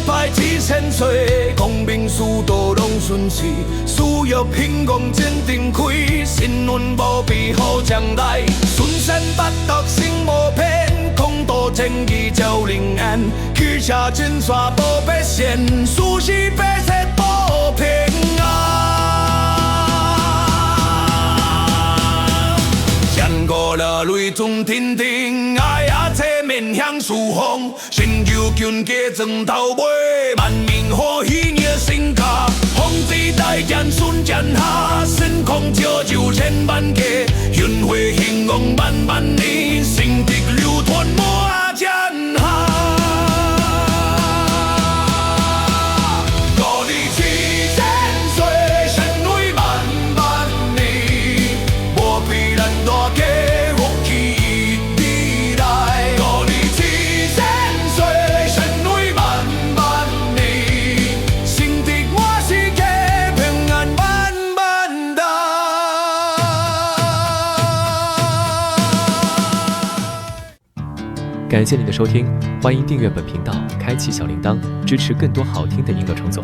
拜至千岁，功名事都拢顺遂，事业兴旺真定开，新运无比好将来，顺山八德心无偏，公道正义照临安，驱车真线保百姓，事事百姓保平安。战过了雷震天庭，哎呀，这面向四方，神州军家庄头尾，万民欢喜热心卡，风水大剑顺剑下，神空照就千万家，运会兴旺万万年，盛德流传满天下。祝你七千岁，神威万万年，无比咱大家福气一直来。祝你七千岁，神威万万年，盛德满世界，平安万万代。感谢你的收听，欢迎订阅本频道，开启小铃铛，支持更多好听的音乐创作。